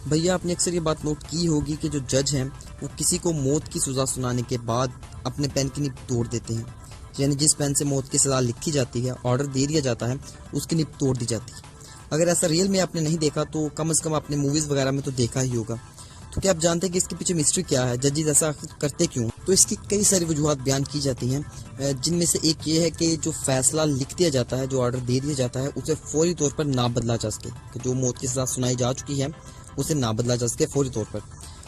بھیا آپ نے اکثر یہ بات نوٹ کی ہوگی کہ جو جج ہیں وہ کسی کو موت کی سزا سنانے کے بعد اپنے پین کی نب توڑ دیتے ہیں، یعنی جس پین سے موت کی سزا لکھی جاتی ہے، آرڈر دے دیا جاتا ہے، اس کی نب توڑ دی جاتی ہے۔ اگر ایسا ریئل میں آپ نے نہیں دیکھا تو کم از کم آپ نے موویز وغیرہ میں تو دیکھا ہی ہوگا۔ تو کیا آپ جانتے ہیں کہ اس کے پیچھے مسٹری کیا ہے، ججز ایسا کرتے کیوں؟ تو اس کی کئی ساری وجوہات بیان کی جاتی ہیں، جن میں سے ایک یہ ہے کہ جو فیصلہ لکھ دیا جاتا ہے، جو آرڈر دے دیا جاتا ہے، اسے فوری طور پر نہ بدلا جا سکے، کہ جو موت کی سزا سنائی جا چکی ہے اسے نہ بدلا جا سکے فوری طور پر۔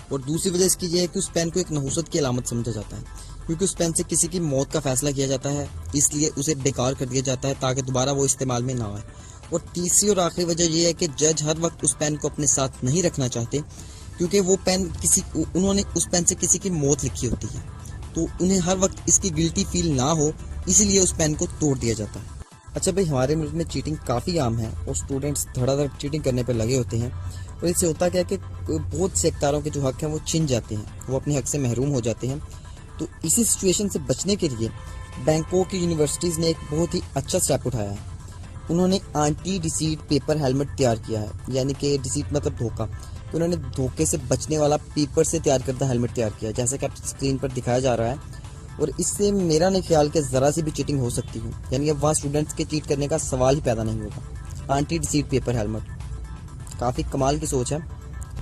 اور دوسری وجہ اس کی یہ ہے کہ اس پین کو ایک نحوست کی علامت سمجھا جاتا ہے، کیونکہ اس پین سے کسی کی موت کا فیصلہ کیا جاتا ہے، اس لیے اسے بیکار کر دیا جاتا ہے تاکہ دوبارہ وہ استعمال میں نہ آئے۔ اور تیسری اور آخری وجہ یہ ہے کہ جج ہر وقت اس پین کو اپنے ساتھ نہیں رکھنا چاہتے، کیونکہ وہ پین انہوں نے اس پین سے کسی کی موت لکھی ہوتی ہے، تو انہیں ہر وقت اس کی گلٹی فیل نہ ہو، اسی لیے اس پین کو توڑ دیا جاتا ہے۔ اچھا بھائی، ہمارے ملک میں چیٹنگ کافی عام ہے اور اسٹوڈنٹس دھڑا دھڑ چیٹنگ کرنے پہ لگے ہوتے ہیں، اور اس سے ہوتا کیا ہے کہ بہت سے اختیاروں کے جو حق ہیں وہ چھن جاتے ہیں، وہ اپنے حق سے محروم ہو جاتے ہیں۔ تو اسی سچویشن سے بچنے کے لیے بینکاک کی یونیورسٹیز نے ایک بہت ہی اچھا اسٹیپ اٹھایا ہے۔ انہوں نے اینٹی ڈیسیٹ پیپر ہیلمٹ تیار کیا ہے، یعنی کہ ڈیسیٹ مطلب دھوکہ، تو انہوں نے دھوکے سے بچنے والا پیپر سے تیار کردہ ہیلمٹ تیار کیا ہے، جیسا کہ آپ اسکرین پر دکھایا جا رہا ہے۔ اور اس سے میرا نہیں خیال کہ ذرا سی بھی چیٹنگ ہو سکتی ہو، یعنی اب وہاں اسٹوڈنٹس کے چیٹ کرنے کا سوال ہی پیدا نہیں ہوگا۔ اینٹی ڈیسیٹ پیپر ہیلمٹ کافی کمال کی سوچ ہے،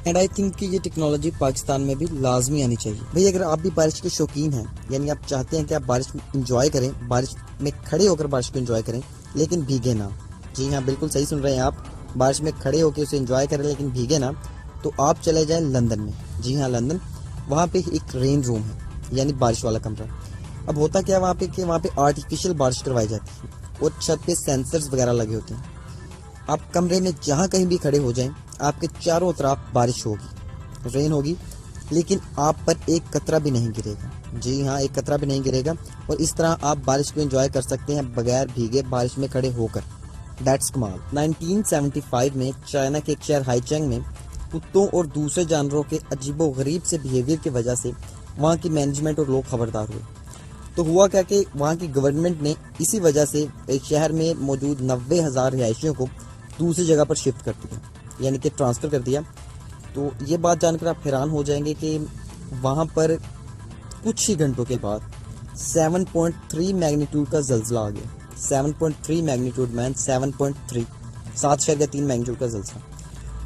اینڈ آئی تھنک کہ یہ ٹیکنالوجی پاکستان میں بھی لازمی آنی چاہیے۔ بھئی اگر آپ بھی بارش کے شوقین ہیں، یعنی آپ چاہتے ہیں کہ آپ بارش میں انجوائے کریں، بارش میں کھڑے ہو کر بارش کو انجوائے کریں لیکن بھیگے نہ، جی ہاں بالکل صحیح سن رہے ہیں آپ، بارش میں کھڑے ہو کے اسے انجوائے کریں لیکن بھیگے نہ، تو آپ چلے جائیں لندن میں۔ جی ہاں لندن، وہاں پہ ایک رین روم ہے، یعنی بارش والا کمرہ۔ اب ہوتا کیا وہاں پہ کہ وہاں پہ آرٹیفیشل بارش کروائی جاتی ہے اور چھت پہ سینسرز وغیرہ لگے ہوتے ہیں۔ آپ کمرے میں جہاں کہیں بھی کھڑے ہو جائیں، آپ کے چاروں طرف بارش ہوگی، رین ہوگی، لیکن آپ پر ایک قطرہ بھی نہیں گرے گا۔ جی ہاں، ایک قطرہ بھی نہیں گرے گا، اور اس طرح آپ بارش کو انجوائے کر سکتے ہیں بغیر بھیگے بارش میں کھڑے ہو کر۔ دیٹس کمال۔ 1975 میں چائنا کے ایک شہر ہائیچنگ میں کتوں اور دوسرے جانوروں کے عجیب و غریب سے بیہیویئر کی وجہ سے وہاں کی مینجمنٹ اور لوگ خبردار ہوئے۔ تو ہوا کیا کہ وہاں کی گورنمنٹ نے اسی وجہ سے شہر میں موجود 90,000 رہائشیوں کو دوسری جگہ پر شفٹ کر دیا، یعنی کہ ٹرانسفر کر دیا۔ تو یہ بات جان کر آپ حیران ہو جائیں گے کہ وہاں پر کچھ ہی گھنٹوں کے بعد 7.3 میگنیٹیوڈ کا زلزلہ آ گیا۔ 7.3 میگنیٹیوڈ مین 7.3 7.3 میگنیٹیوڈ کا زلزلہ،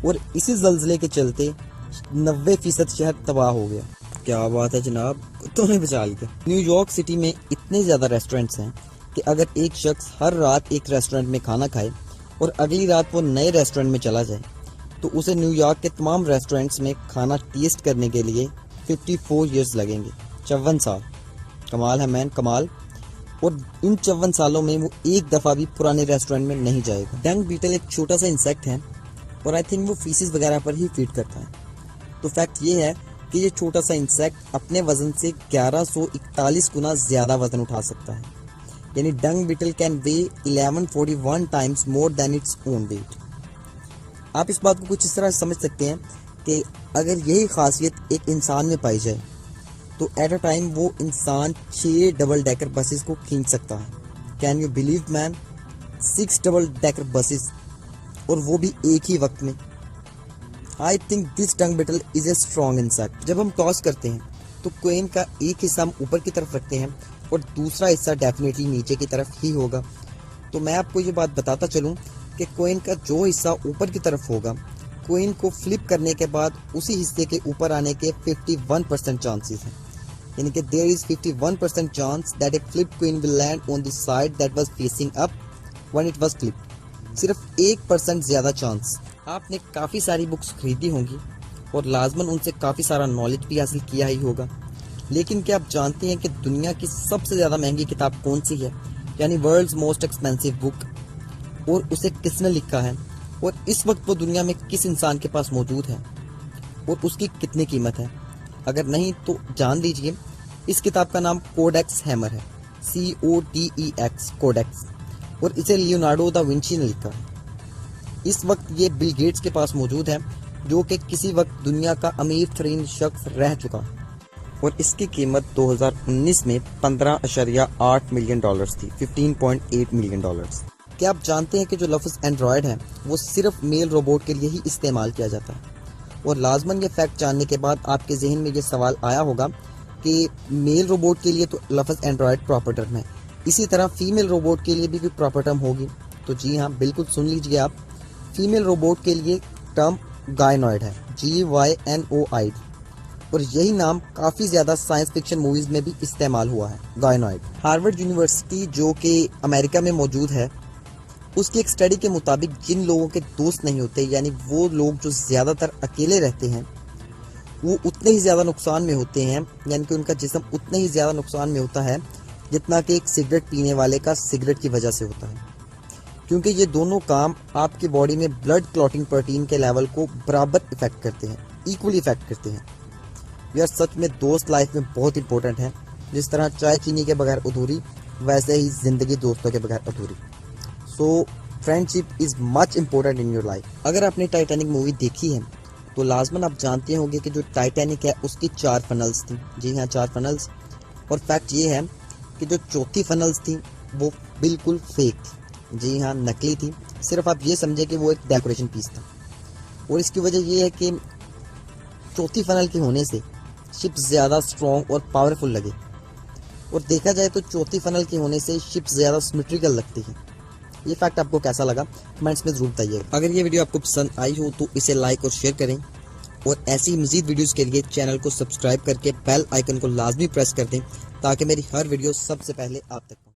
اور اسی زلزلے کے چلتے 90% شہر تباہ ہو گیا۔ کیا بات ہے جناب، کتوں نے بچا لیا۔ نیو یارک سٹی میں اتنے زیادہ ریسٹورینٹس ہیں کہ اگر ایک شخص ہر رات ایک ریسٹورینٹ میں کھانا کھائے اور اگلی رات وہ نئے ریسٹورینٹ میں چلا جائے تو اسے نیو یارک کے تمام ریسٹورینٹس میں کھانا ٹیسٹ کرنے کے لیے 54 ایئرز لگیں گے، 54 سال۔ کمال ہے مین، کمال۔ اور ان 54 سالوں میں وہ ایک دفعہ بھی پرانے ریسٹورینٹ میں نہیں جائے گا۔ ڈنگ بیٹل ایک چھوٹا سا انسیکٹ ہے، اور آئی تھنک وہ فیسز وغیرہ پر ہی فیڈ کرتا ہے۔ تو فیکٹ یہ ہے کہ یہ چھوٹا سا انسیکٹ اپنے وزن سے 1141 گنا زیادہ وزن اٹھا سکتا ہے، یعنی dung beetle can weigh 1141 times more than its own weight. آپ اس بات کو کچھ اس طرح سمجھ سکتے ہیں کہ اگر یہی خاصیت ایک انسان میں پائی جائے تو ایٹ اے ٹائم وہ انسان 6 ڈبل ڈیکر بسز کو کھینچ سکتا ہے۔ Can you believe man, 6 double decker buses, اور وہ بھی ایک ہی وقت میں۔ I think this dung beetle is a strong insect۔ جب ہم ٹاس کرتے ہیں تو کوئن کا ایک حصہ ہم اوپر کی طرف رکھتے ہیں اور دوسرا حصہ ڈیفینیٹلی نیچے کی طرف ہی ہوگا۔ تو میں آپ کو یہ بات بتاتا چلوں کہ کوئن کا جو حصہ اوپر کی طرف ہوگا، کوئن کو فلپ کرنے کے بعد اسی حصے کے اوپر آنے کے 51% چانسز ہیں، یعنی کہ there is 51% chance that a flipped coin will land on the side that was facing up when it was flipped۔ صرف 1% زیادہ چانس۔ آپ نے کافی ساری بکس خریدی ہوں گی اور لازماً ان سے کافی سارا نالج بھی حاصل کیا ہی ہوگا، لیکن کیا آپ جانتے ہیں کہ دنیا کی سب سے زیادہ مہنگی کتاب کون سی ہے، یعنی ورلڈز موسٹ ایکسپینسو بک، اور اسے کس نے لکھا ہے، اور اس وقت وہ دنیا میں کس انسان کے پاس موجود ہے، اور اس کی کتنی قیمت ہے؟ اگر نہیں تو جان لیجئے، اس کتاب کا نام کوڈیکس ہیمر ہے، CODEX کوڈیکس، اور اسے لیونارڈو دا ونچی نے لکھا ہے۔ اس وقت یہ بل گیٹس کے پاس موجود ہے، جو کہ کسی وقت دنیا کا امیر ترین شخص رہ چکا ہے، اور اس کی قیمت 2019 میں $15.8 ملین تھی، $15.8 ملین۔ کیا آپ جانتے ہیں کہ جو لفظ اینڈرائڈ ہے وہ صرف میل روبوٹ کے لیے ہی استعمال کیا جاتا ہے، اور لازماً یہ فیکٹ جاننے کے بعد آپ کے ذہن میں یہ سوال آیا ہوگا کہ میل روبوٹ کے لیے تو لفظ اینڈرائڈ پراپر ٹرم ہے، اسی طرح فیمیل روبوٹ کے لیے بھی کوئی پراپر ٹرم ہوگی؟ تو جی ہاں، بالکل سن لیجیے آپ، فیمیل روبوٹ کے لیے ٹرم گائنوئڈ ہے، GYNOID، اور یہی نام کافی زیادہ سائنس فکشن موویز میں بھی استعمال ہوا ہے، گائنوئڈ۔ ہارورڈ یونیورسٹی جو کہ امریکہ میں موجود ہے، اس کی ایک اسٹڈی کے مطابق جن لوگوں کے دوست نہیں ہوتے، یعنی وہ لوگ جو زیادہ تر اکیلے رہتے ہیں، وہ اتنے ہی زیادہ نقصان میں ہوتے ہیں، یعنی کہ ان کا جسم اتنے ہی زیادہ نقصان میں ہوتا ہے جتنا کہ ایک سگریٹ پینے والے کا سگریٹ کی وجہ سے ہوتا ہے، کیونکہ یہ دونوں کام آپ کی باڈی میں بلڈ کلوٹنگ پروٹین کے لیول کو برابر افیکٹ کرتے ہیں، ایکولی افیکٹ کرتے ہیں۔ یار سچ میں دوست لائف میں بہت امپورٹنٹ ہیں، جس طرح چائے چینی کے بغیر ادھوری، ویسے ہی زندگی دوستوں کے بغیر ادھوری۔ سو friend ship is much important in your life. اگر آپ نے ٹائٹینک مووی دیکھی ہے تو لازماً آپ جانتے ہوں گے کہ جو ٹائٹینک ہے اس کی 4 فنلز تھیں، جی ہاں 4 فنلز، اور فیکٹ یہ ہے کہ جو چوتھی فنلز تھیں وہ بالکل فیک تھی، جی ہاں نکلی تھی، صرف آپ یہ سمجھے کہ وہ ایک ڈیکوریشن پیس تھا، اور اس کی وجہ یہ ہے کہ چوتھی فنل کے ہونے سے شپ زیادہ اسٹرانگ اور پاورفل لگے، اور دیکھا جائے تو چوتھی فنل کے ہونے سے شپ زیادہ سیمیٹریکل لگتی ہے۔ یہ فیکٹ آپ کو کیسا لگا کمنٹس میں ضرور بتائیے گا۔ اگر یہ ویڈیو آپ کو پسند آئی ہو تو اسے لائک اور شیئر کریں، اور ایسی مزید ویڈیوز کے لیے چینل کو سبسکرائب کر کے بیل آئیکن کو لازمی پریس کر دیں تاکہ میری ہر ویڈیو سب سے پہلے آپ تک پہنچے۔